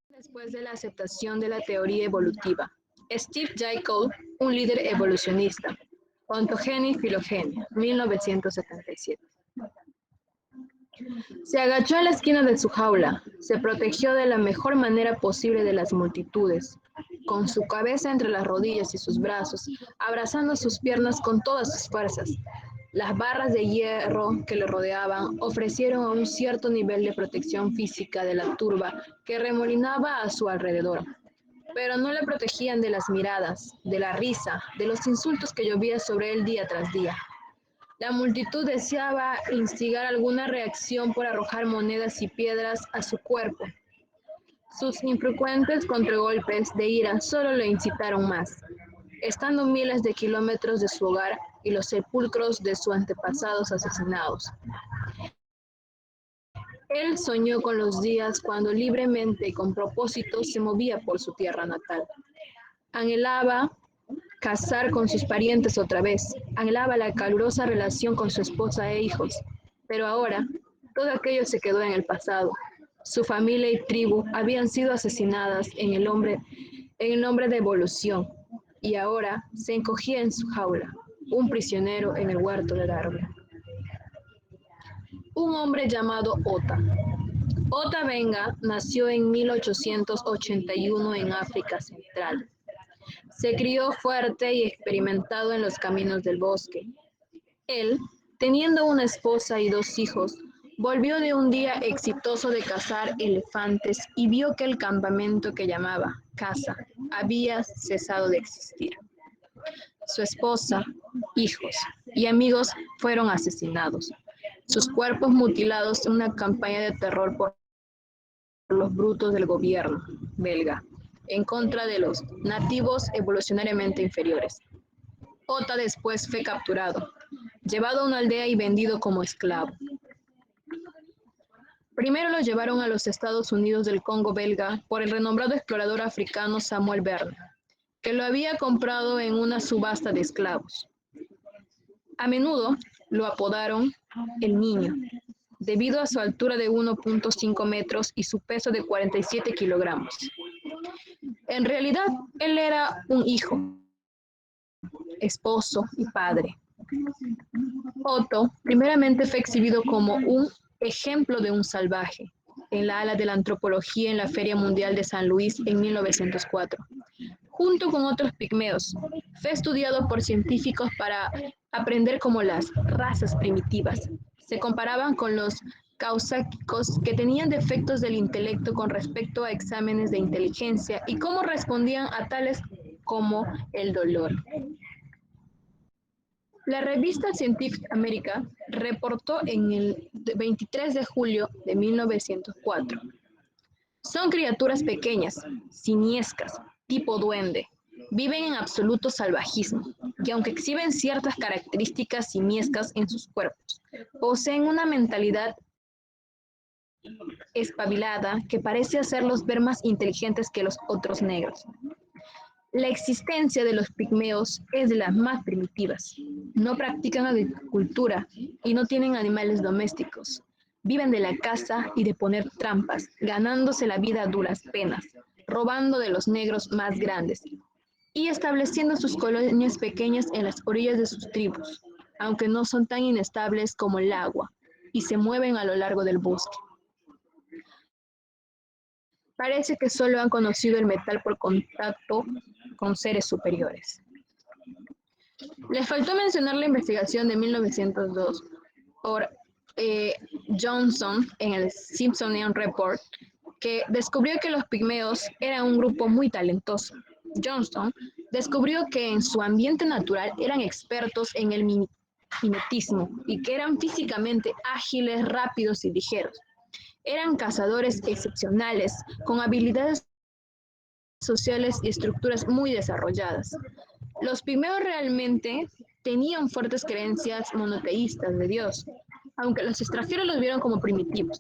Después de la aceptación de la teoría evolutiva, Steve J. Cole, un líder evolucionista, Ontogeny Phylogeny, 1977. Se agachó en la esquina de su jaula, se protegió de la mejor manera posible de las multitudes, con su cabeza entre las rodillas y sus brazos, abrazando sus piernas con todas sus fuerzas. Las barras de hierro que le rodeaban ofrecieron un cierto nivel de protección física de la turba que remolinaba a su alrededor, pero no le protegían de las miradas, de la risa, de los insultos que llovían sobre él día tras día. La multitud deseaba instigar alguna reacción por arrojar monedas y piedras a su cuerpo. Sus infrecuentes contragolpes de ira solo lo incitaron más. Estando miles de kilómetros de su hogar y los sepulcros de sus antepasados asesinados. Él soñó con los días cuando libremente y con propósito se movía por su tierra natal. Anhelaba casar con sus parientes otra vez, anhelaba la calurosa relación con su esposa e hijos, pero ahora todo aquello se quedó en el pasado. Su familia y tribu habían sido asesinadas en el nombre de evolución, y ahora se encogía en su jaula, un prisionero en el huerto de Darwin. Un hombre llamado Ota. Ota Benga nació en 1881 en África Central. Se crió fuerte y experimentado en los caminos del bosque. Él, teniendo una esposa y 2 hijos, volvió de un día exitoso de cazar elefantes y vio que el campamento que llamaba casa había cesado de existir. Su esposa, hijos y amigos fueron asesinados, sus cuerpos mutilados en una campaña de terror por los brutos del gobierno belga en contra de los nativos evolucionariamente inferiores. Ota después fue capturado, llevado a una aldea y vendido como esclavo. Primero lo llevaron a los Estados Unidos del Congo belga por el renombrado explorador africano Samuel Verne, que lo había comprado en una subasta de esclavos. A menudo lo apodaron el Niño, debido a su altura de 1.5 metros y su peso de 47 kilogramos. En realidad, él era un hijo, esposo y padre. Otto primeramente fue exhibido como un ejemplo de un salvaje en la ala de la antropología en la Feria Mundial de San Luis en 1904. Junto con otros pigmeos, fue estudiado por científicos para aprender cómo las razas primitivas se comparaban con los causáquicos que tenían defectos del intelecto con respecto a exámenes de inteligencia y cómo respondían a tales como el dolor. La revista Scientific America reportó en el 23 de julio de 1904. Son criaturas pequeñas, simiescas, tipo duende. Viven en absoluto salvajismo y aunque exhiben ciertas características simiescas en sus cuerpos, poseen una mentalidad espabilada que parece hacerlos ver más inteligentes que los otros negros. La existencia de los pigmeos es de las más primitivas. No practican agricultura y no tienen animales domésticos. Viven de la caza y de poner trampas, ganándose la vida a duras penas, robando de los negros más grandes y estableciendo sus colonias pequeñas en las orillas de sus tribus, aunque no son tan inestables como el agua y se mueven a lo largo del bosque. Parece que solo han conocido el metal por contacto con seres superiores. Les faltó mencionar la investigación de 1902 por Johnson en el Smithsonian Report, que descubrió que los pigmeos eran un grupo muy talentoso. Johnson descubrió que en su ambiente natural eran expertos en el mimetismo y que eran físicamente ágiles, rápidos y ligeros. Eran cazadores excepcionales, con habilidades sociales y estructuras muy desarrolladas. Los pigmeos realmente tenían fuertes creencias monoteístas de Dios, aunque los extranjeros los vieron como primitivos.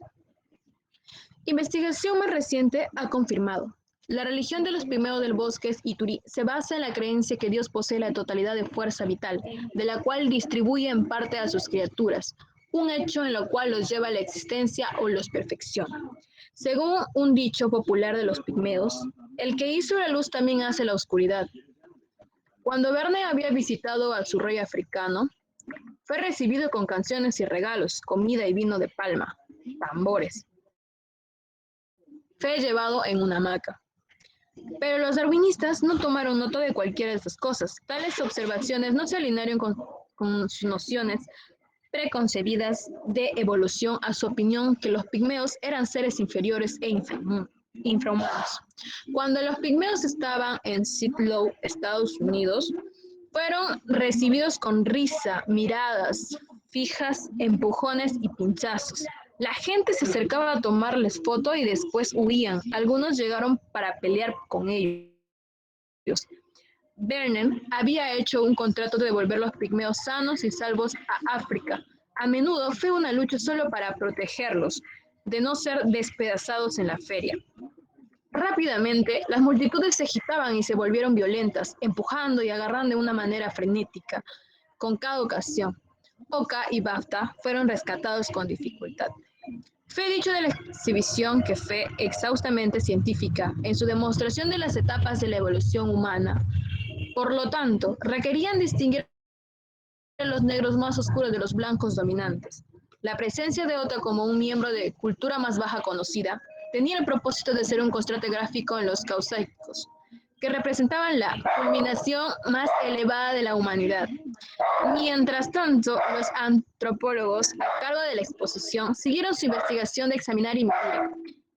Investigación más reciente ha confirmado. La religión de los pigmeos del bosque Ituri se basa en la creencia que Dios posee la totalidad de fuerza vital, de la cual distribuye en parte a sus criaturas, un hecho en lo cual los lleva a la existencia o los perfecciona. Según un dicho popular de los pigmeos, el que hizo la luz también hace la oscuridad. Cuando Verne había visitado a su rey africano, fue recibido con canciones y regalos, comida y vino de palma, tambores. Fue llevado en una hamaca. Pero los darwinistas no tomaron nota de cualquiera de estas cosas. Tales observaciones no se alinearon con sus nociones preconcebidas de evolución a su opinión que los pigmeos eran seres inferiores e infrahumanos. Cuando los pigmeos estaban en Sitlow, Estados Unidos, fueron recibidos con risa, miradas fijas, empujones y pinchazos. La gente se acercaba a tomarles foto y después huían. Algunos llegaron para pelear con ellos. Vernon había hecho un contrato de devolver los pigmeos sanos y salvos a África. A menudo fue una lucha solo para protegerlos, de no ser despedazados en la feria. Rápidamente, las multitudes se agitaban y se volvieron violentas, empujando y agarrando de una manera frenética. Con cada ocasión, Oka y Bafta fueron rescatados con dificultad. Fue dicho de la exhibición que fue exhaustamente científica en su demostración de las etapas de la evolución humana. Por lo tanto, requerían distinguir a los negros más oscuros de los blancos dominantes. La presencia de Ota como un miembro de cultura más baja conocida tenía el propósito de ser un contraste gráfico en los causáicos, que representaban la culminación más elevada de la humanidad. Mientras tanto, los antropólogos a cargo de la exposición siguieron su investigación de examinar y medir.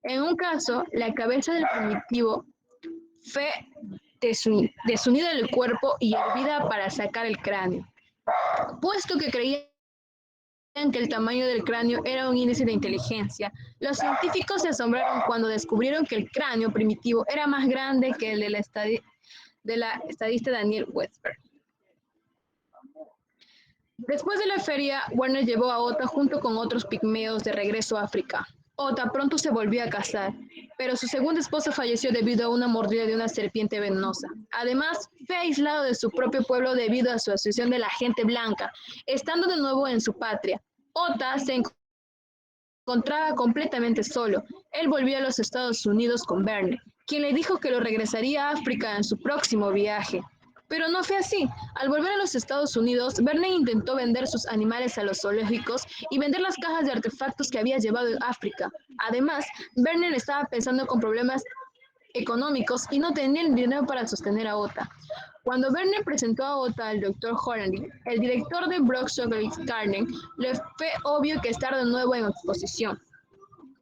En un caso, la cabeza del primitivo fue desunida del cuerpo y hervida para sacar el cráneo, puesto que creían que el tamaño del cráneo era un índice de inteligencia. Los científicos se asombraron cuando descubrieron que el cráneo primitivo era más grande que el de la estadista Daniel Webster. Después de la feria, Warner llevó a Ota junto con otros pigmeos de regreso a África. Ota pronto se volvió a casar, pero su segunda esposa falleció debido a una mordida de una serpiente venenosa. Además, fue aislado de su propio pueblo debido a su asociación de la gente blanca. Estando de nuevo en su patria, Ota se encontraba completamente solo. Él volvió a los Estados Unidos con Verne, quien le dijo que lo regresaría a África en su próximo viaje. Pero no fue así. Al volver a los Estados Unidos, Verne intentó vender sus animales a los zoológicos y vender las cajas de artefactos que había llevado en África. Además, Verne estaba pensando con problemas económicos y no tenía el dinero para sostener a Ota. Cuando Verne presentó a Ota al Dr. Hornady, el director de Brock Zoological Garden, le fue obvio que estar de nuevo en exposición.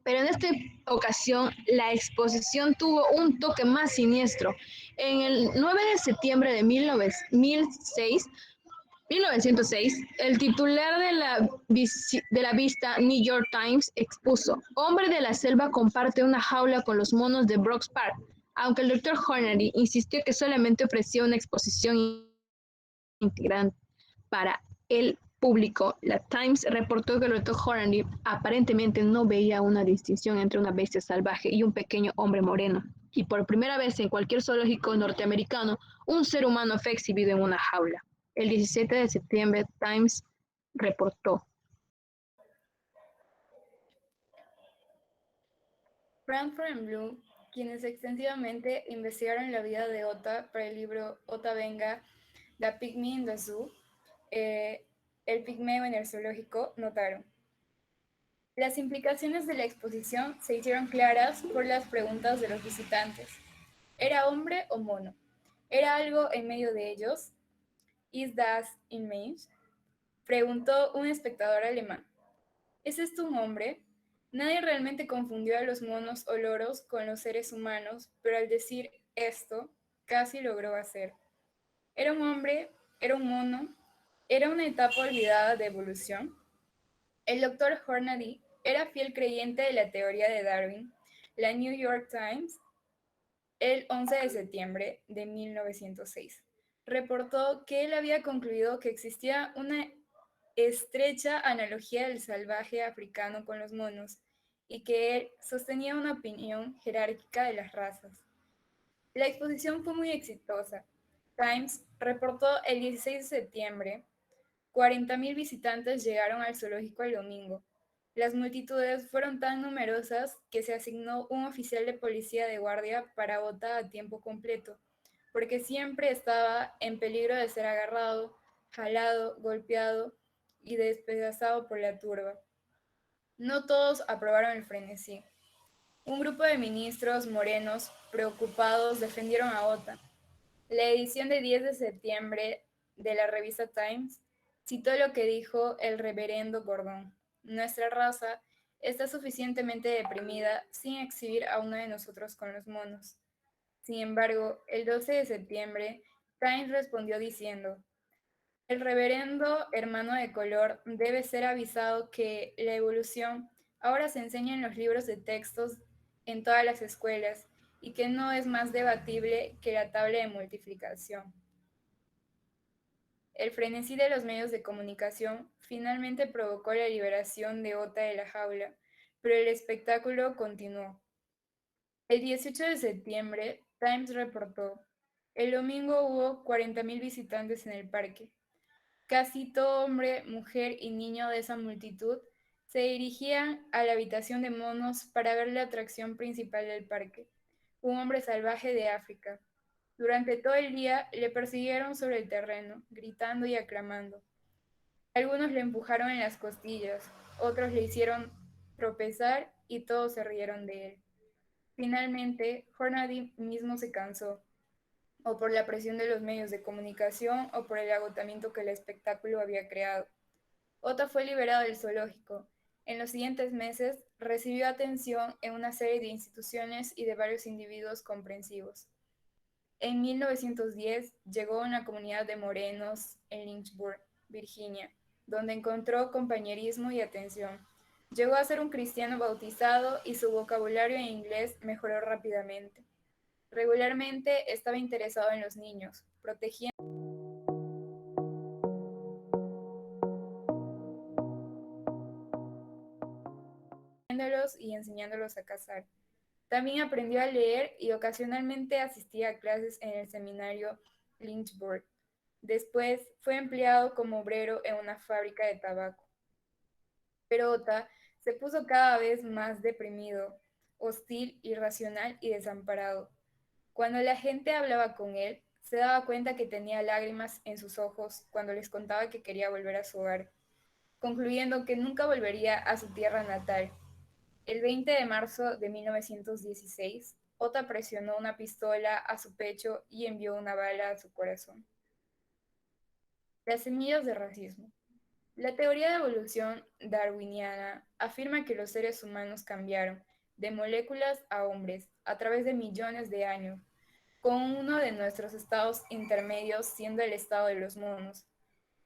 Pero en esta ocasión, la exposición tuvo un toque más siniestro. En el 9 de septiembre de 1906, el titular de la vista New York Times expuso: Hombre de la selva comparte una jaula con los monos de Brock Park. Aunque el Dr. Hornady insistió que solamente ofrecía una exposición integrante para el público, la Times reportó que el Dr. Hornady aparentemente no veía una distinción entre una bestia salvaje y un pequeño hombre moreno. Y por primera vez en cualquier zoológico norteamericano, un ser humano fue exhibido en una jaula. El 17 de septiembre, Times reportó. Branford y Bloom, quienes extensivamente investigaron la vida de Ota para el libro Ota Benga, The Pygmy in the Zoo, el pigmeo en el zoológico, notaron: las implicaciones de la exposición se hicieron claras por las preguntas de los visitantes. ¿Era hombre o mono? ¿Era algo en medio de ellos? ¿Is das in Mensch? Preguntó un espectador alemán. ¿Es esto un hombre? Nadie realmente confundió a los monos o loros con los seres humanos, pero al decir esto, casi logró hacer. ¿Era un hombre? ¿Era un mono? ¿Era una etapa olvidada de evolución? El Dr. Hornady era fiel creyente de la teoría de Darwin. La New York Times, el 11 de septiembre de 1906. reportó que él había concluido que existía una estrecha analogía del salvaje africano con los monos y que él sostenía una opinión jerárquica de las razas. La exposición fue muy exitosa. Times reportó el 16 de septiembre, 40.000 visitantes llegaron al zoológico el domingo. Las multitudes fueron tan numerosas que se asignó un oficial de policía de guardia para Ota a tiempo completo, porque siempre estaba en peligro de ser agarrado, jalado, golpeado y despedazado por la turba. No todos aprobaron el frenesí. Un grupo de ministros morenos preocupados defendieron a Ota. La edición de 10 de septiembre de la revista Times citó lo que dijo el reverendo Gordon: "Nuestra raza está suficientemente deprimida sin exhibir a uno de nosotros con los monos". Sin embargo, el 12 de septiembre, Times respondió diciendo: "El reverendo hermano de color debe ser avisado que la evolución ahora se enseña en los libros de textos en todas las escuelas y que no es más debatible que la tabla de multiplicación". El frenesí de los medios de comunicación finalmente provocó la liberación de Ota de la jaula, pero el espectáculo continuó. El 18 de septiembre, Times reportó: "El domingo hubo 40.000 visitantes en el parque. Casi todo hombre, mujer y niño de esa multitud se dirigían a la habitación de monos para ver la atracción principal del parque, un hombre salvaje de África. Durante todo el día le persiguieron sobre el terreno, gritando y aclamando. Algunos le empujaron en las costillas, otros le hicieron tropezar y todos se rieron de él. Finalmente, Hornady mismo se cansó, o por la presión de los medios de comunicación o por el agotamiento que el espectáculo había creado. Ota fue liberado del zoológico. En los siguientes meses recibió atención en una serie de instituciones y de varios individuos comprensivos. En 1910 llegó a una comunidad de morenos en Lynchburg, Virginia, donde encontró compañerismo y atención. Llegó a ser un cristiano bautizado y su vocabulario en inglés mejoró rápidamente. Regularmente estaba interesado en los niños, protegiéndolos y enseñándolos a cazar. También aprendió a leer y ocasionalmente asistía a clases en el seminario Lynchburg. Después fue empleado como obrero en una fábrica de tabaco. Pero Ota se puso cada vez más deprimido, hostil, irracional y desamparado. Cuando la gente hablaba con él, se daba cuenta que tenía lágrimas en sus ojos cuando les contaba que quería volver a su hogar, concluyendo que nunca volvería a su tierra natal. El 20 de marzo de 1916, Ota presionó una pistola a su pecho y envió una bala a su corazón. Las semillas de racismo. La teoría de evolución darwiniana afirma que los seres humanos cambiaron de moléculas a hombres a través de millones de años, con uno de nuestros estados intermedios siendo el estado de los monos.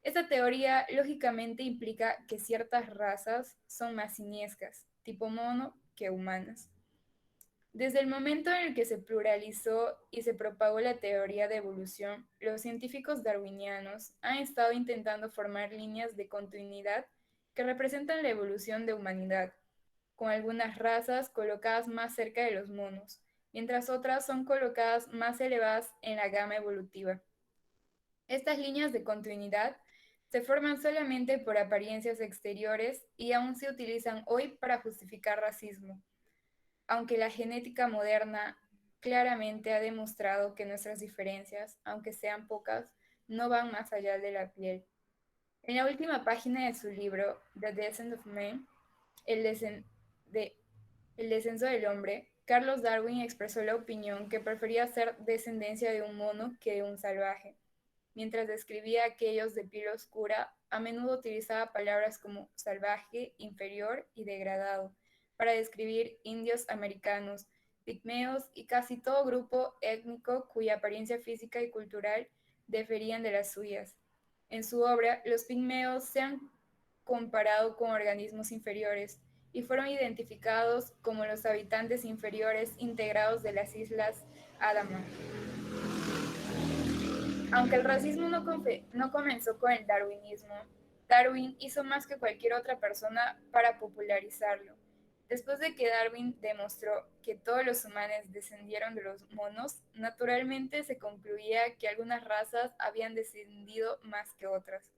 Esta teoría lógicamente implica que ciertas razas son más simiescas, tipo mono, que humanas. Desde el momento en el que se pluralizó y se propagó la teoría de evolución, los científicos darwinianos han estado intentando formar líneas de continuidad que representan la evolución de humanidad, con algunas razas colocadas más cerca de los monos, mientras otras son colocadas más elevadas en la gama evolutiva. Estas líneas de continuidad se forman solamente por apariencias exteriores y aún se utilizan hoy para justificar racismo, aunque la genética moderna claramente ha demostrado que nuestras diferencias, aunque sean pocas, no van más allá de la piel. En la última página de su libro, The Descent of Man, el, el descenso del hombre, Carlos Darwin expresó la opinión que prefería ser descendencia de un mono que de un salvaje. Mientras describía a aquellos de piel oscura, a menudo utilizaba palabras como salvaje, inferior y degradado para describir indios americanos, pigmeos y casi todo grupo étnico cuya apariencia física y cultural diferían de las suyas. En su obra, los pigmeos se han comparado con organismos inferiores y fueron identificados como los habitantes inferiores integrados de las Islas Andaman. Aunque el racismo no comenzó con el darwinismo, Darwin hizo más que cualquier otra persona para popularizarlo. Después de que Darwin demostró que todos los humanos descendieron de los monos, naturalmente se concluía que algunas razas habían descendido más que otras.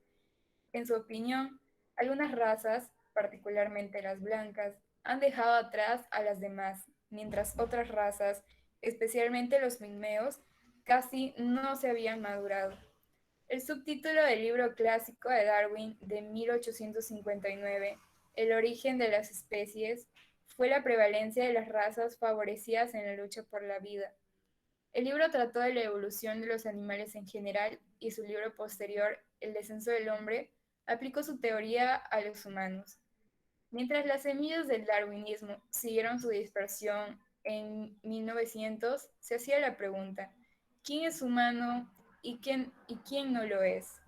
En su opinión, algunas razas, particularmente las blancas, han dejado atrás a las demás, mientras otras razas, especialmente los pigmeos, casi no se habían madurado. El subtítulo del libro clásico de Darwin de 1859, El origen de las especies, fue la prevalencia de las razas favorecidas en la lucha por la vida. El libro trató de la evolución de los animales en general y su libro posterior, El descenso del hombre, aplicó su teoría a los humanos. Mientras las semillas del darwinismo siguieron su dispersión en 1900, se hacía la pregunta, ¿quién es humano y quién no lo es?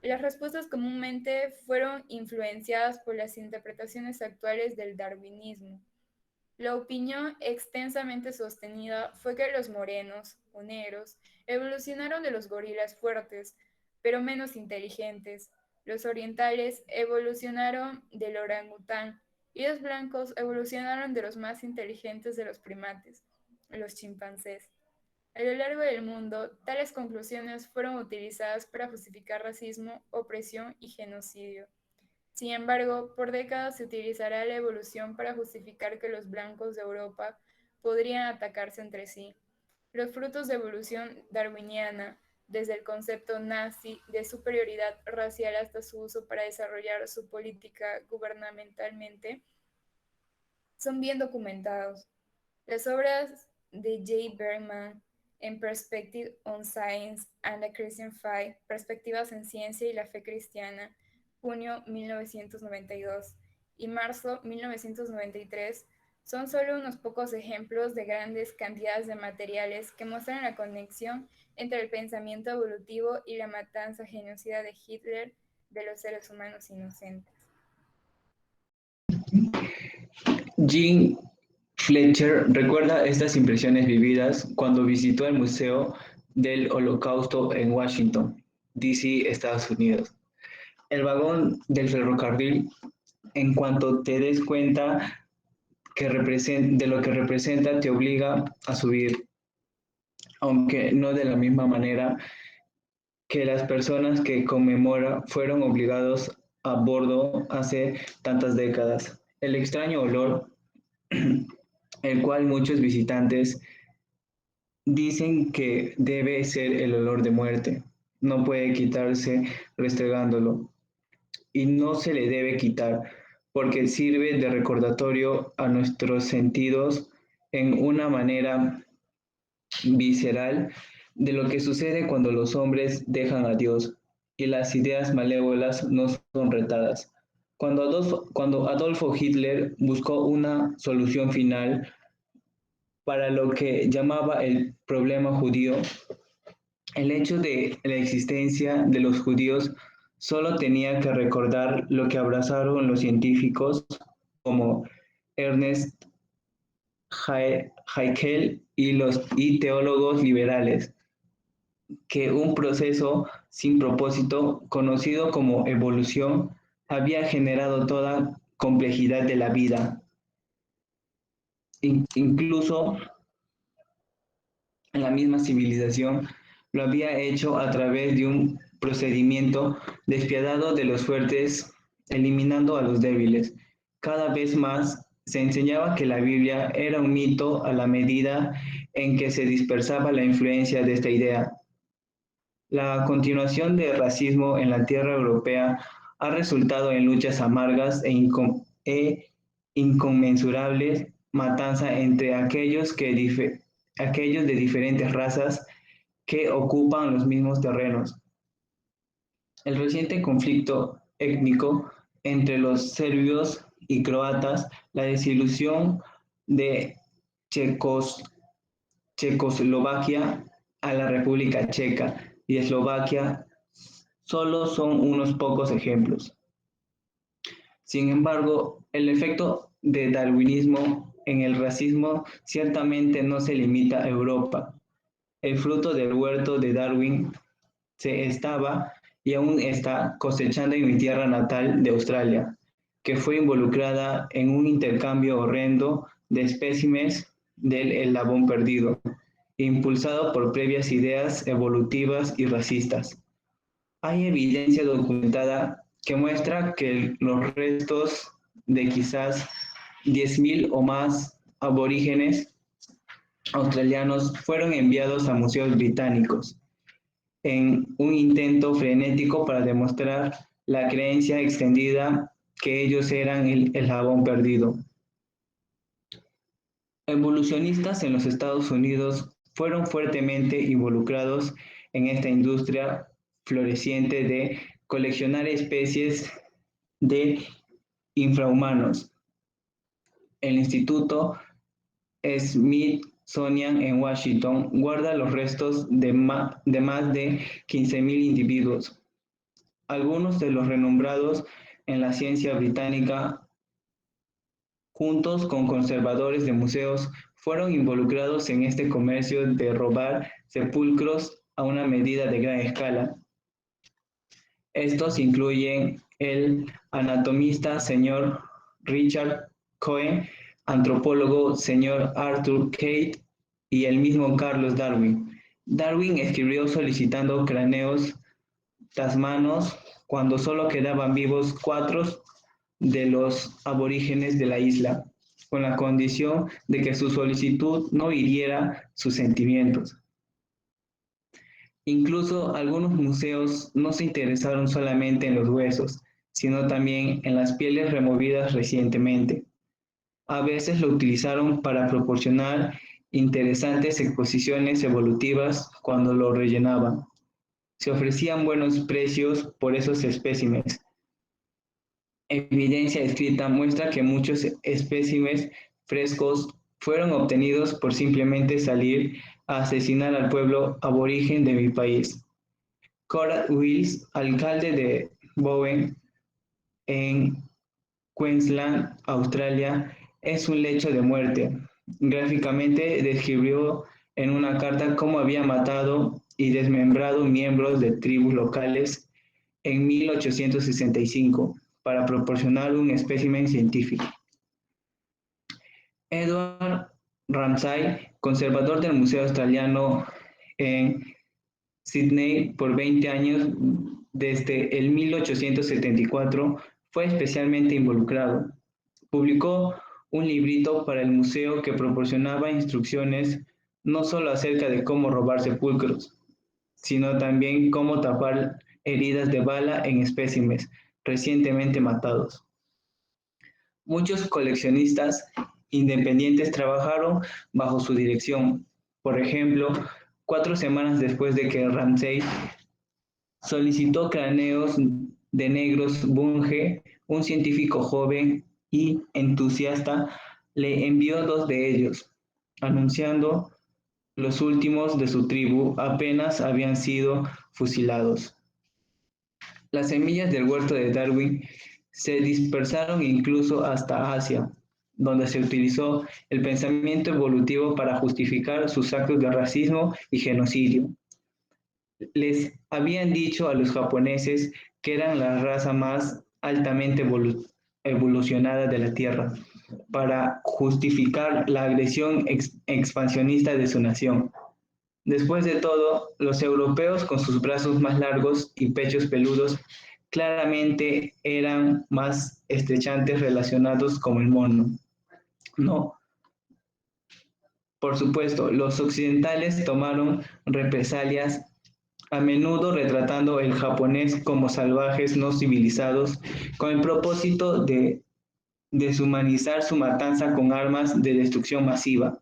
Las respuestas comúnmente fueron influenciadas por las interpretaciones actuales del darwinismo. La opinión extensamente sostenida fue que los morenos, o negros, evolucionaron de los gorilas fuertes, pero menos inteligentes. Los orientales evolucionaron del orangután y los blancos evolucionaron de los más inteligentes de los primates, los chimpancés. A lo largo del mundo, tales conclusiones fueron utilizadas para justificar racismo, opresión y genocidio. Sin embargo, por décadas se utilizará la evolución para justificar que los blancos de Europa podrían atacarse entre sí. Los frutos de evolución darwiniana, desde el concepto nazi de superioridad racial hasta su uso para desarrollar su política gubernamentalmente, son bien documentados. Las obras de J. Bergman en Perspective on Science and the Christian Faith, Perspectivas en Ciencia y la Fe Cristiana, junio 1992 y marzo 1993, son solo unos pocos ejemplos de grandes cantidades de materiales que muestran la conexión entre el pensamiento evolutivo y la matanza genocida de Hitler de los seres humanos inocentes. Jean Fletcher recuerda estas impresiones vividas cuando visitó el Museo del Holocausto en Washington, D.C., Estados Unidos. El vagón del ferrocarril, en cuanto te des cuenta de lo que representa, te obliga a subir, aunque no de la misma manera que las personas que conmemora fueron obligados a bordo hace tantas décadas. El extraño olor, el cual muchos visitantes dicen que debe ser el olor de muerte, no puede quitarse restregándolo y no se le debe quitar porque sirve de recordatorio a nuestros sentidos en una manera visceral de lo que sucede cuando los hombres dejan a Dios y las ideas malévolas no son retadas. Cuando Adolfo Hitler buscó una solución final para lo que llamaba el problema judío, el hecho de la existencia de los judíos solo tenía que recordar lo que abrazaron los científicos como Ernest Haeckel y teólogos liberales, que un proceso sin propósito, conocido como evolución, había generado toda complejidad de la vida. Incluso la misma civilización lo había hecho a través de un procedimiento despiadado de los fuertes, eliminando a los débiles. Cada vez más se enseñaba que la Biblia era un mito a la medida en que se dispersaba la influencia de esta idea. La continuación del racismo en la tierra europea ha resultado en luchas amargas e inconmensurables, matanza entre aquellos de diferentes razas que ocupan los mismos terrenos. El reciente conflicto étnico entre los serbios y croatas, la desilusión de Checoslovaquia a la República Checa y Eslovaquia solo son unos pocos ejemplos. Sin embargo, el efecto del darwinismo en el racismo ciertamente no se limita a Europa. El fruto del huerto de Darwin se estaba y aún está cosechando en mi tierra natal de Australia, que fue involucrada en un intercambio horrendo de espécimes del eslabón perdido, impulsado por previas ideas evolutivas y racistas. Hay evidencia documentada que muestra que los restos de quizás 10.000 o más aborígenes australianos fueron enviados a museos británicos en un intento frenético para demostrar la creencia extendida que ellos eran el eslabón perdido. Evolucionistas en los Estados Unidos fueron fuertemente involucrados en esta industria floreciente de coleccionar especies de infrahumanos. El Instituto Smithsonian en Washington guarda los restos de más de 15.000 individuos. Algunos de los renombrados en la ciencia británica, juntos con conservadores de museos, fueron involucrados en este comercio de robar sepulcros a una medida de gran escala. Estos incluyen el anatomista señor Richard Cohen, antropólogo señor Arthur Kate y el mismo Carlos Darwin. Darwin escribió solicitando cráneos tasmanos cuando solo quedaban vivos 4 de los aborígenes de la isla, con la condición de que su solicitud no hiriera sus sentimientos. Incluso algunos museos no se interesaron solamente en los huesos, sino también en las pieles removidas recientemente. A veces lo utilizaron para proporcionar interesantes exposiciones evolutivas cuando lo rellenaban. Se ofrecían buenos precios por esos espécimes. Evidencia escrita muestra que muchos espécimes frescos fueron obtenidos por simplemente salir a asesinar al pueblo aborigen de mi país. Conrad Wills, alcalde de Bowen, en Queensland, Australia, es un lecho de muerte. Gráficamente describió en una carta cómo había matado y desmembrado miembros de tribus locales en 1865 para proporcionar un espécimen científico. Edward Ramsay, conservador del Museo Australiano en Sydney por 20 años, desde el 1874, fue especialmente involucrado. Publicó un librito para el museo que proporcionaba instrucciones no solo acerca de cómo robar sepulcros, sino también cómo tapar heridas de bala en espécimes recientemente matados. Muchos coleccionistas independientes trabajaron bajo su dirección. Por ejemplo, 4 semanas después de que Ramsay solicitó cráneos de negros, Bunge, un científico joven y entusiasta, le envió 2 de ellos, anunciando los últimos de su tribu apenas habían sido fusilados. Las semillas del huerto de Darwin se dispersaron incluso hasta Asia, donde se utilizó el pensamiento evolutivo para justificar sus actos de racismo y genocidio. Les habían dicho a los japoneses que eran la raza más altamente evolucionada de la Tierra, para justificar la agresión expansionista de su nación. Después de todo, los europeos con sus brazos más largos y pechos peludos claramente eran más estrechantes relacionados con el mono. No. Por supuesto, los occidentales tomaron represalias, a menudo retratando el japonés como salvajes no civilizados, con el propósito de deshumanizar su matanza con armas de destrucción masiva.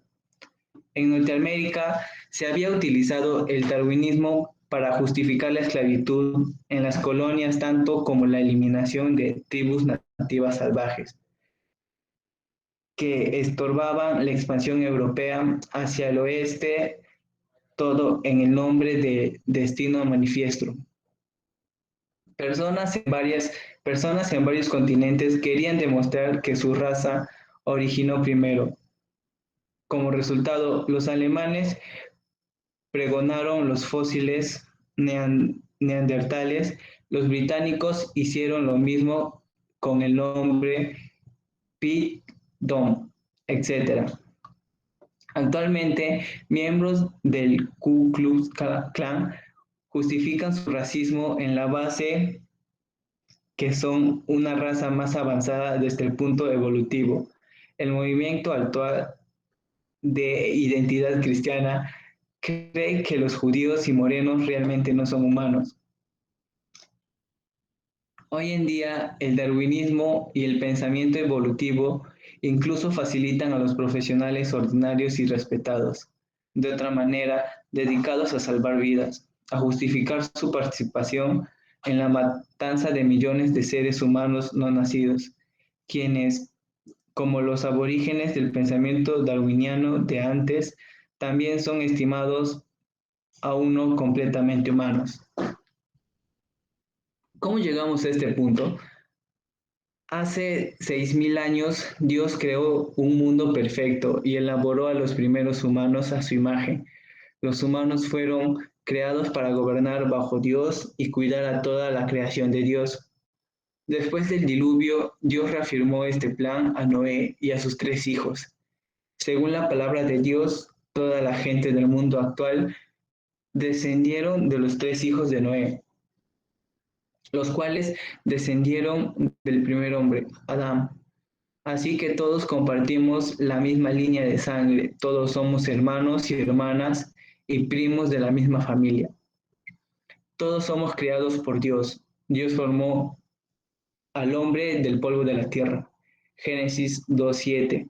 En Norteamérica se había utilizado el darwinismo para justificar la esclavitud en las colonias, tanto como la eliminación de tribus nativas salvajes que estorbaban la expansión europea hacia el oeste, todo en el nombre de destino manifiesto. Personas en varios continentes querían demostrar que su raza originó primero. Como resultado, los alemanes pregonaron los fósiles neandertales, los británicos hicieron lo mismo con el nombre Pit-Dom, etc. Actualmente, miembros del Ku Klux Klan justifican su racismo en la base que son una raza más avanzada desde el punto evolutivo. El movimiento actual de identidad cristiana cree que los judíos y morenos realmente no son humanos. Hoy en día, el darwinismo y el pensamiento evolutivo incluso facilitan a los profesionales ordinarios y respetados, de otra manera, dedicados a salvar vidas, a justificar su participación en la matanza de millones de seres humanos no nacidos, quienes, como los aborígenes del pensamiento darwiniano de antes, también son estimados aún no completamente humanos. ¿Cómo llegamos a este punto? Hace 6.000 años Dios creó un mundo perfecto y elaboró a los primeros humanos a su imagen. Los humanos fueron creados para gobernar bajo Dios y cuidar a toda la creación de Dios. Después del diluvio, Dios reafirmó este plan a Noé y a sus 3 hijos. Según la palabra de Dios, toda la gente del mundo actual descendieron de los 3 hijos de Noé, los cuales descendieron del primer hombre, Adán. Así que todos compartimos la misma línea de sangre, todos somos hermanos y hermanas y primos de la misma familia. Todos somos creados por Dios. Dios formó al hombre del polvo de la tierra. Génesis 2:7.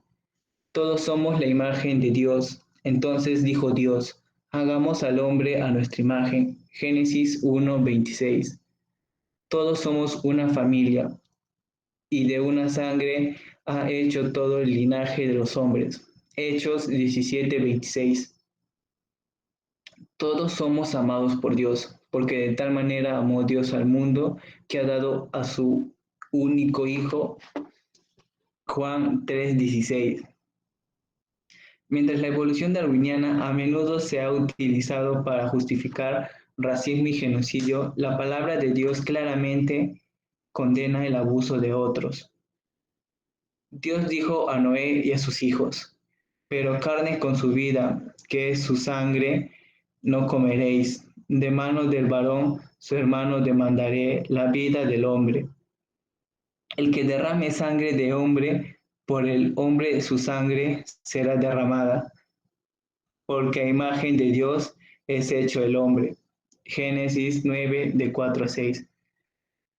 Todos somos la imagen de Dios. Entonces dijo Dios, hagamos al hombre a nuestra imagen. Génesis 1:26. Todos somos una familia, y de una sangre ha hecho todo el linaje de los hombres. Hechos 17:26. Todos somos amados por Dios, porque de tal manera amó Dios al mundo que ha dado a su único Hijo. Juan 3:16. Mientras la evolución darwiniana a menudo se ha utilizado para justificar racismo y genocidio, la palabra de Dios claramente condena el abuso de otros. Dios dijo a Noé y a sus hijos, pero carne con su vida, que es su sangre, no comeréis. De mano del varón, su hermano, demandaré la vida del hombre. El que derrame sangre de hombre, por el hombre su sangre será derramada, porque a imagen de Dios es hecho el hombre. Génesis 9, de 4 a 6.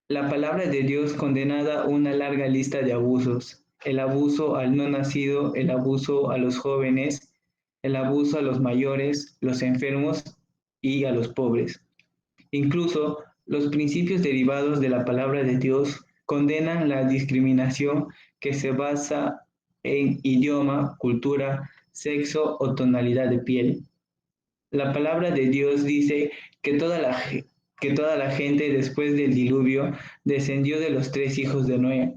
La palabra de Dios condenada una larga lista de abusos: el abuso al no nacido, el abuso a los jóvenes, el abuso a los mayores, los enfermos y a los pobres. Incluso los principios derivados de la palabra de Dios condenan la discriminación que se basa en idioma, cultura, sexo o tonalidad de piel. La palabra de Dios dice que toda la gente después del diluvio descendió de los 3 hijos de Noé.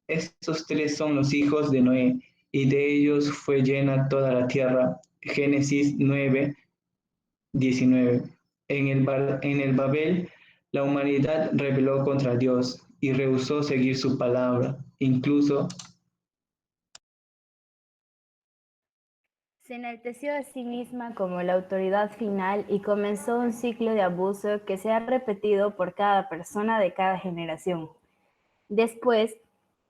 Estos 3 son los hijos de Noé, y de ellos fue llena toda la tierra. Génesis 9:19. En el Babel, la humanidad rebeló contra Dios y rehusó seguir su palabra. Incluso se enalteció a sí misma como la autoridad final y comenzó un ciclo de abuso que se ha repetido por cada persona de cada generación. Después,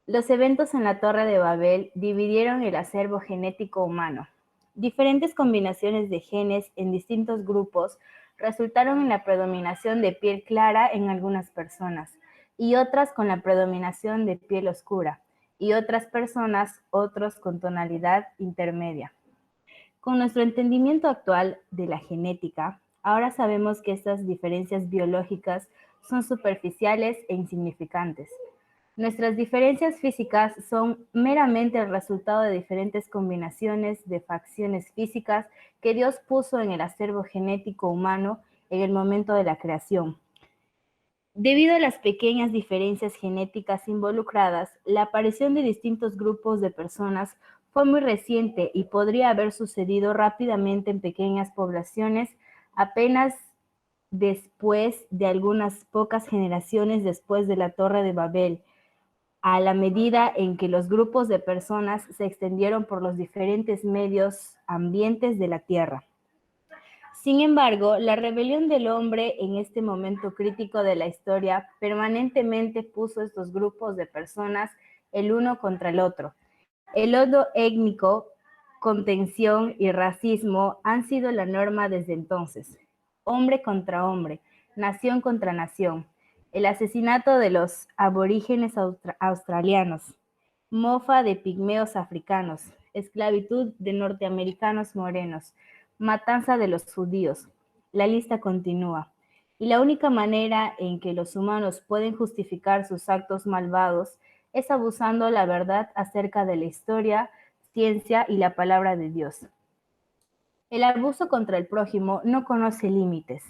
los eventos en la Torre de Babel dividieron el acervo genético humano. Diferentes combinaciones de genes en distintos grupos resultaron en la predominación de piel clara en algunas personas y otras con la predominación de piel oscura y otras personas otros con tonalidad intermedia. Con nuestro entendimiento actual de la genética, ahora sabemos que estas diferencias biológicas son superficiales e insignificantes. Nuestras diferencias físicas son meramente el resultado de diferentes combinaciones de facciones físicas que Dios puso en el acervo genético humano en el momento de la creación. Debido a las pequeñas diferencias genéticas involucradas, la aparición de distintos grupos de personas fue muy reciente y podría haber sucedido rápidamente en pequeñas poblaciones apenas después de algunas pocas generaciones después de la Torre de Babel, a la medida en que los grupos de personas se extendieron por los diferentes medios ambientes de la Tierra. Sin embargo, la rebelión del hombre en este momento crítico de la historia permanentemente puso estos grupos de personas el uno contra el otro. El odio étnico, contención y racismo han sido la norma desde entonces. Hombre contra hombre, nación contra nación. El asesinato de los aborígenes australianos, mofa de pigmeos africanos, esclavitud de norteamericanos morenos, matanza de los judíos. La lista continúa. Y la única manera en que los humanos pueden justificar sus actos malvados es abusando la verdad acerca de la historia, ciencia y la palabra de Dios. El abuso contra el prójimo no conoce límites.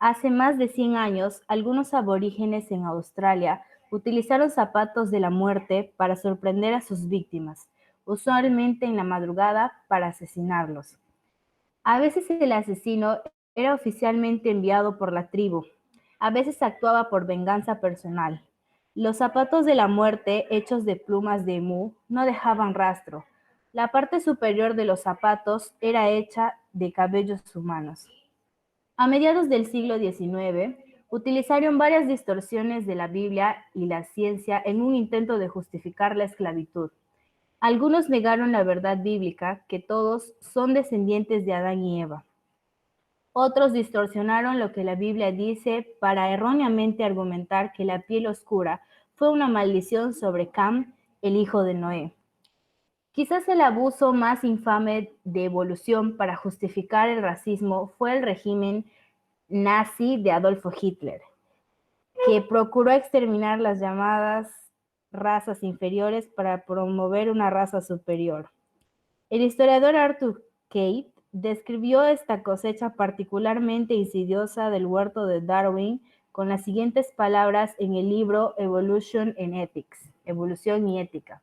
Hace más de 100 años, algunos aborígenes en Australia utilizaron zapatos de la muerte para sorprender a sus víctimas, usualmente en la madrugada para asesinarlos. A veces el asesino era oficialmente enviado por la tribu, a veces actuaba por venganza personal. Los zapatos de la muerte, hechos de plumas de emú, no dejaban rastro. La parte superior de los zapatos era hecha de cabellos humanos. A mediados del siglo XIX, utilizaron varias distorsiones de la Biblia y la ciencia en un intento de justificar la esclavitud. Algunos negaron la verdad bíblica, que todos son descendientes de Adán y Eva. Otros distorsionaron lo que la Biblia dice para erróneamente argumentar que la piel oscura fue una maldición sobre Cam, el hijo de Noé. Quizás el abuso más infame de evolución para justificar el racismo fue el régimen nazi de Adolfo Hitler, que procuró exterminar las llamadas razas inferiores para promover una raza superior. El historiador Arthur Kate describió esta cosecha particularmente insidiosa del huerto de Darwin con las siguientes palabras en el libro Evolution and Ethics, Evolución y Ética.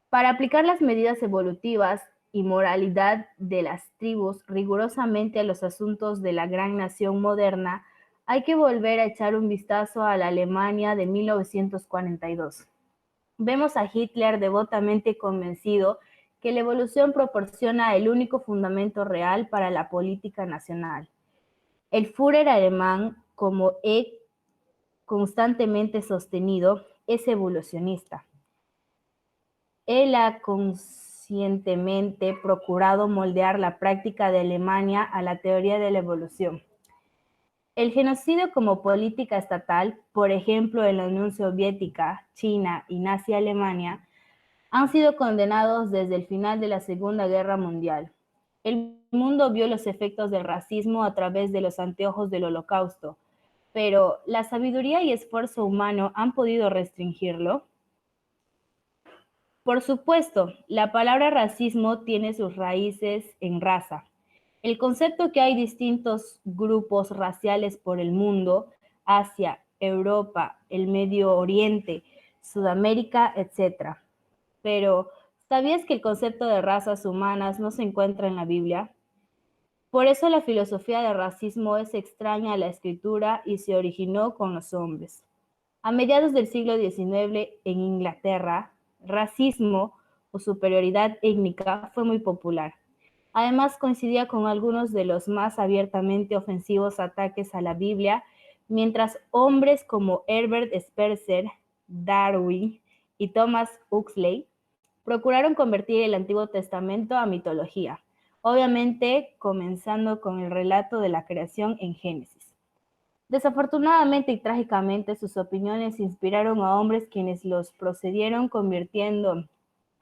Para aplicar las medidas evolutivas y moralidad de las tribus rigurosamente a los asuntos de la gran nación moderna, hay que volver a echar un vistazo a la Alemania de 1942. Vemos a Hitler devotamente convencido que la evolución proporciona el único fundamento real para la política nacional. El Führer alemán, como he constantemente sostenido, es evolucionista. Él ha conscientemente procurado moldear la práctica de Alemania a la teoría de la evolución. El genocidio como política estatal, por ejemplo en la Unión Soviética, China y Nazi Alemania, han sido condenados desde el final de la Segunda Guerra Mundial. El mundo vio los efectos del racismo a través de los anteojos del Holocausto, pero ¿la sabiduría y esfuerzo humano han podido restringirlo? Por supuesto, la palabra racismo tiene sus raíces en raza. El concepto que hay distintos grupos raciales por el mundo, Asia, Europa, el Medio Oriente, Sudamérica, etc. Pero, ¿sabías que el concepto de razas humanas no se encuentra en la Biblia? Por eso la filosofía del racismo es extraña a la escritura y se originó con los hombres. A mediados del siglo XIX en Inglaterra, racismo o superioridad étnica fue muy popular. Además, coincidía con algunos de los más abiertamente ofensivos ataques a la Biblia, mientras hombres como Herbert Spencer, Darwin y Thomas Huxley procuraron convertir el Antiguo Testamento a mitología, obviamente comenzando con el relato de la creación en Génesis. Desafortunadamente y trágicamente, sus opiniones inspiraron a hombres quienes los procedieron convirtiendo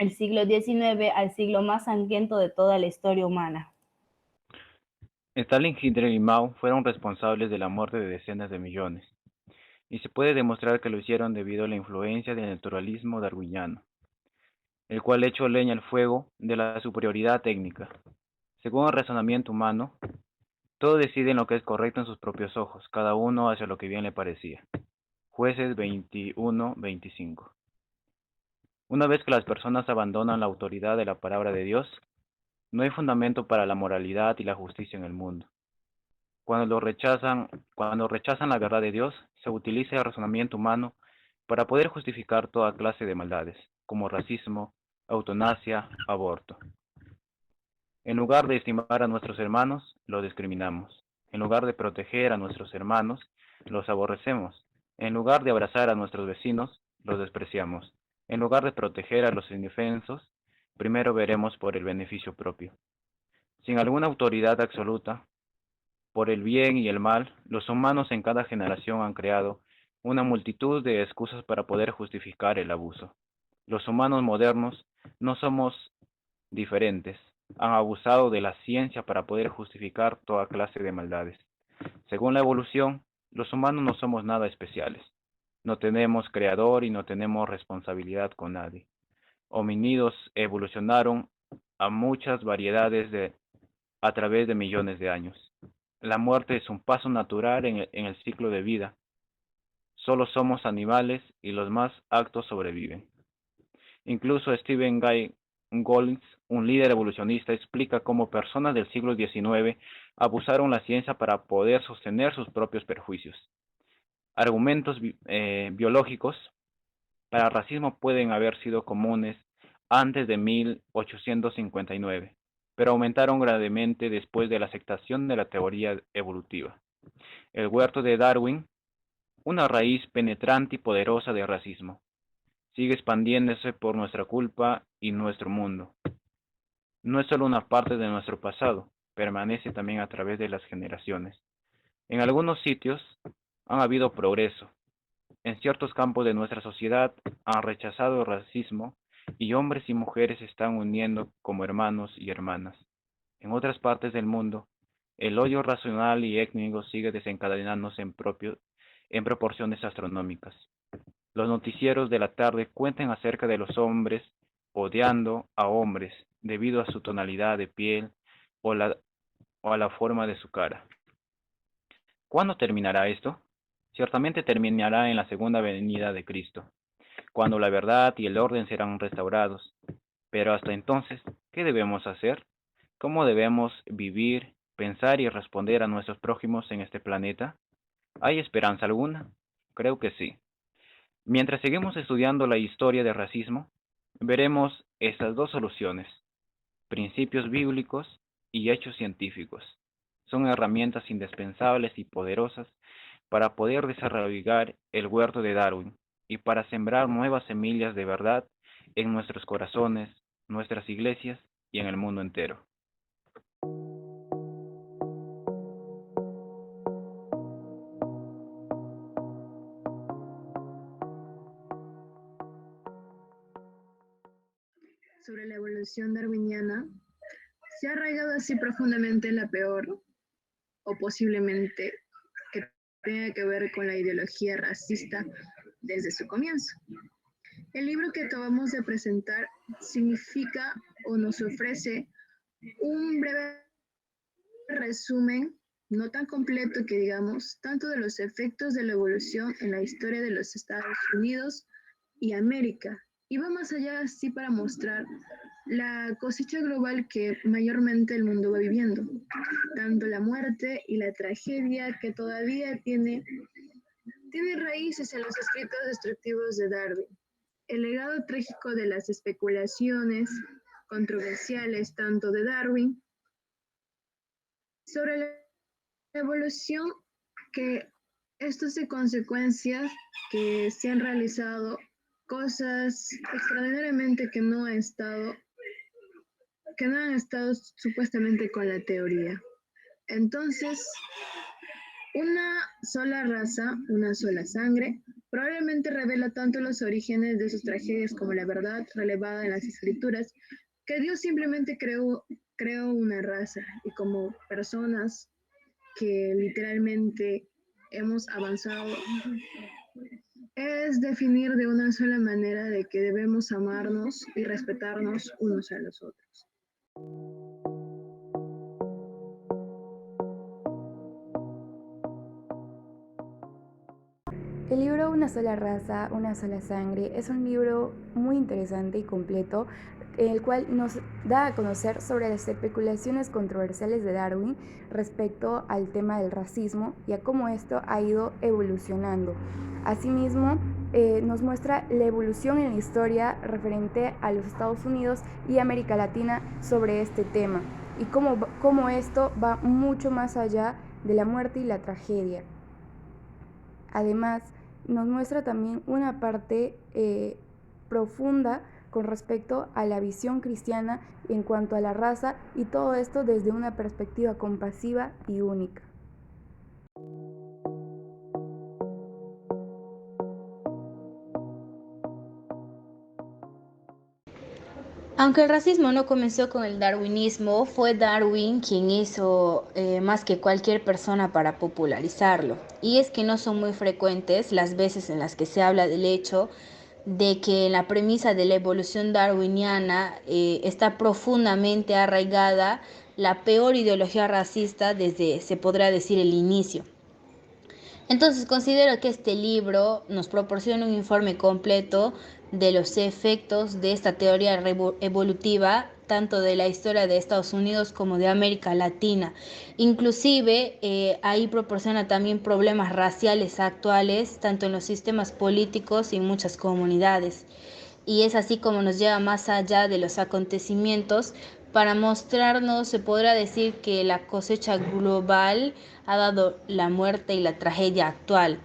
el siglo XIX al siglo más sangriento de toda la historia humana. Stalin, Hitler y Mao fueron responsables de la muerte de decenas de millones, y se puede demostrar que lo hicieron debido a la influencia del naturalismo darwiniano, el cual echó leña al fuego de la superioridad técnica. Según el razonamiento humano, todos deciden lo que es correcto en sus propios ojos, cada uno hace lo que bien le parecía. Jueces 21-25. Una vez que las personas abandonan la autoridad de la palabra de Dios, no hay fundamento para la moralidad y la justicia en el mundo. Cuando rechazan la verdad de Dios, se utiliza el razonamiento humano para poder justificar toda clase de maldades, como racismo, eutanasia, aborto. En lugar de estimar a nuestros hermanos, los discriminamos. En lugar de proteger a nuestros hermanos, los aborrecemos. En lugar de abrazar a nuestros vecinos, los despreciamos. En lugar de proteger a los indefensos, primero veremos por el beneficio propio. Sin alguna autoridad absoluta, por el bien y el mal, los humanos en cada generación han creado una multitud de excusas para poder justificar el abuso. Los humanos modernos no somos diferentes. Han abusado de la ciencia para poder justificar toda clase de maldades. Según la evolución, los humanos no somos nada especiales. No tenemos creador y no tenemos responsabilidad con nadie. Homínidos evolucionaron a muchas variedades a través de millones de años. La muerte es un paso natural en el ciclo de vida. Solo somos animales y los más aptos sobreviven. Incluso Stephen Guy Goldings, un líder evolucionista, explica cómo personas del siglo XIX abusaron la ciencia para poder sostener sus propios perjuicios. Argumentos biológicos para el racismo pueden haber sido comunes antes de 1859, pero aumentaron gradualmente después de la aceptación de la teoría evolutiva. El huerto de Darwin, una raíz penetrante y poderosa de racismo, sigue expandiéndose por nuestra culpa y nuestro mundo. No es solo una parte de nuestro pasado, permanece también a través de las generaciones. En algunos sitios han habido progreso. En ciertos campos de nuestra sociedad han rechazado el racismo y hombres y mujeres se están uniendo como hermanos y hermanas. En otras partes del mundo, el odio racional y étnico sigue desencadenándose en proporciones astronómicas. Los noticieros de la tarde cuentan acerca de los hombres odiando a hombres debido a su tonalidad de piel o, o a la forma de su cara. ¿Cuándo terminará esto? Ciertamente terminará en la segunda venida de Cristo, cuando la verdad y el orden serán restaurados. Pero hasta entonces, ¿qué debemos hacer? ¿Cómo debemos vivir, pensar y responder a nuestros prójimos en este planeta? ¿Hay esperanza alguna? Creo que sí. Mientras seguimos estudiando la historia del racismo, veremos estas dos soluciones: principios bíblicos y hechos científicos. Son herramientas indispensables y poderosas para poder desarrollar el huerto de Darwin y para sembrar nuevas semillas de verdad en nuestros corazones, nuestras iglesias y en el mundo entero. Sobre la evolución darwiniana, se ha arraigado así profundamente en la peor, o posiblemente que tenga que ver con la ideología racista desde su comienzo. El libro que acabamos de presentar significa o nos ofrece un breve resumen, no tan completo que digamos, tanto de los efectos de la evolución en la historia de los Estados Unidos y América, y va más allá así para mostrar la cosecha global que mayormente el mundo va viviendo, tanto la muerte y la tragedia que todavía tiene raíces en los escritos destructivos de Darwin. El legado trágico de las especulaciones controversiales tanto de Darwin sobre la evolución, que estos de consecuencias que se han realizado cosas extraordinariamente que no han estado supuestamente con la teoría. Entonces, una sola raza, una sola sangre, probablemente revela tanto los orígenes de sus tragedias como la verdad relevada en las escrituras, que Dios simplemente creó una raza y como personas que literalmente hemos avanzado, es definir de una sola manera de que debemos amarnos y respetarnos unos a los otros. El libro Una sola raza, una sola sangre es un libro muy interesante y completo, el cual nos da a conocer sobre las especulaciones controversiales de Darwin respecto al tema del racismo y a cómo esto ha ido evolucionando. Asimismo, nos muestra la evolución en la historia referente a los Estados Unidos y América Latina sobre este tema y cómo esto va mucho más allá de la muerte y la tragedia. Además, nos muestra también una parte profunda con respecto a la visión cristiana en cuanto a la raza y todo esto desde una perspectiva compasiva y única. Aunque el racismo no comenzó con el darwinismo, fue Darwin quien hizo más que cualquier persona para popularizarlo. Y es que no son muy frecuentes las veces en las que se habla del hecho de que en la premisa de la evolución darwiniana está profundamente arraigada la peor ideología racista desde, se podrá decir, el inicio. Entonces considero que este libro nos proporciona un informe completo de los efectos de esta teoría evolutiva, tanto de la historia de Estados Unidos como de América Latina. Inclusive ahí proporciona también problemas raciales actuales, tanto en los sistemas políticos y en muchas comunidades. Y es así como nos lleva más allá de los acontecimientos para mostrarnos, se podrá decir que la cosecha global ha dado la muerte y la tragedia actual,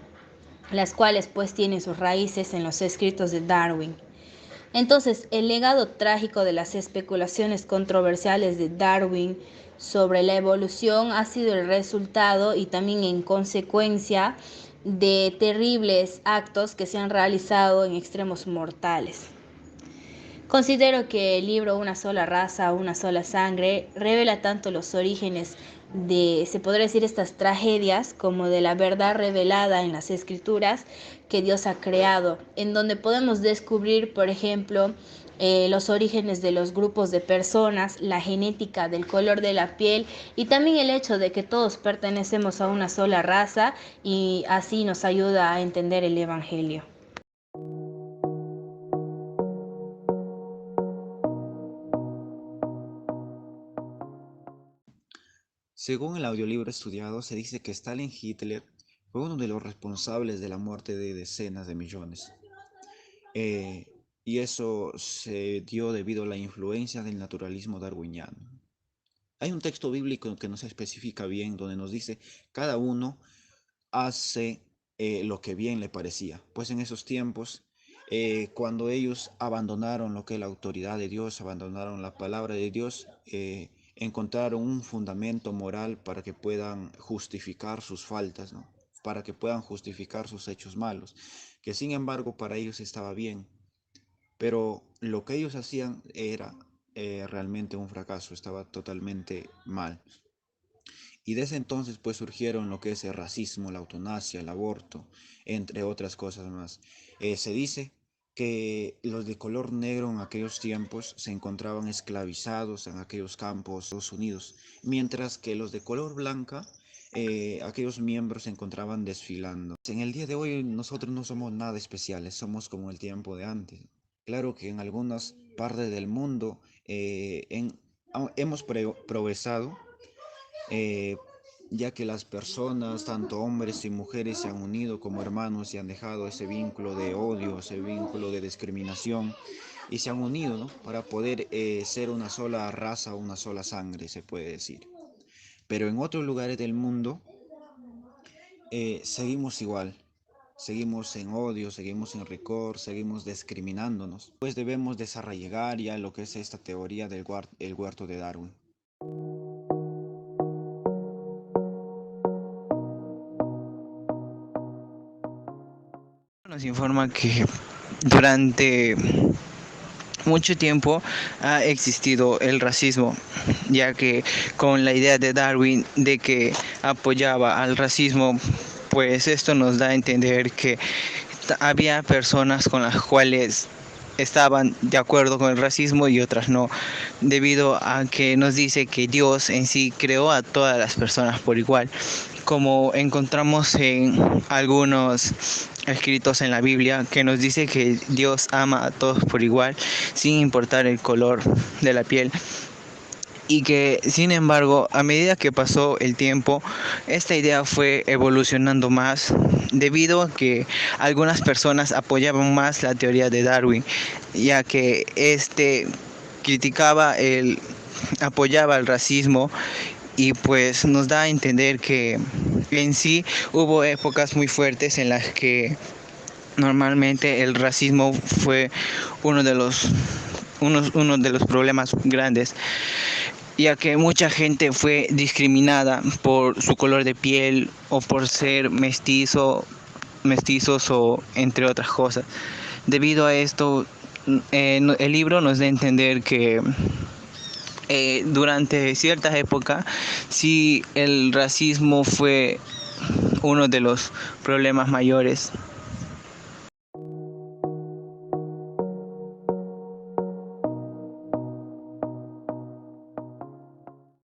las cuales pues tienen sus raíces en los escritos de Darwin. Entonces, el legado trágico de las especulaciones controversiales de Darwin sobre la evolución ha sido el resultado y también en consecuencia de terribles actos que se han realizado en extremos mortales. Considero que el libro Una sola raza, una sola sangre revela tanto los orígenes de, se podría decir, estas tragedias como de la verdad revelada en las escrituras que Dios ha creado, en donde podemos descubrir, por ejemplo, los orígenes de los grupos de personas, la genética del color de la piel y también el hecho de que todos pertenecemos a una sola raza y así nos ayuda a entender el Evangelio. Según el audiolibro estudiado, se dice que Stalin Hitler fue uno de los responsables de la muerte de decenas de millones. Y eso se dio debido a la influencia del naturalismo darwiniano. Hay un texto bíblico que nos especifica bien, donde nos dice, cada uno hace lo que bien le parecía. Pues en esos tiempos, cuando ellos abandonaron lo que es la autoridad de Dios, abandonaron la palabra de Dios, encontraron un fundamento moral para que puedan justificar sus faltas, ¿no? Para que puedan justificar sus hechos malos, que sin embargo para ellos estaba bien, pero lo que ellos hacían era realmente un fracaso, estaba totalmente mal. Y desde entonces pues surgieron lo que es el racismo, la eutanasia, el aborto, entre otras cosas más. Se dice que los de color negro en aquellos tiempos se encontraban esclavizados en aquellos campos de Estados Unidos, mientras que los de color blanca, aquellos miembros se encontraban desfilando. En el día de hoy nosotros no somos nada especiales, somos como el tiempo de antes. Claro que en algunas partes del mundo hemos progresado, ya que las personas, tanto hombres y mujeres, se han unido como hermanos y han dejado ese vínculo de odio, ese vínculo de discriminación y se han unido, ¿no? Para poder ser una sola raza, una sola sangre, se puede decir. Pero en otros lugares del mundo seguimos igual. Seguimos en odio, seguimos en rencor, seguimos discriminándonos. Pues debemos desarraigar ya lo que es esta teoría del huerto de Darwin. Nos informa que durante mucho tiempo ha existido el racismo, ya que con la idea de Darwin de que apoyaba al racismo, pues esto nos da a entender que había personas con las cuales estaban de acuerdo con el racismo y otras no, debido a que nos dice que Dios en sí creó a todas las personas por igual, como encontramos en algunos escritos en la Biblia, que nos dice que Dios ama a todos por igual, sin importar el color de la piel. Y que, sin embargo, a medida que pasó el tiempo, esta idea fue evolucionando más, debido a que algunas personas apoyaban más la teoría de Darwin, ya que apoyaba el racismo, y pues nos da a entender que en sí hubo épocas muy fuertes en las que normalmente el racismo fue uno de los problemas grandes, ya que mucha gente fue discriminada por su color de piel o por ser mestizos o entre otras cosas. Debido a esto, el libro nos da a entender que durante cierta época sí el racismo fue uno de los problemas mayores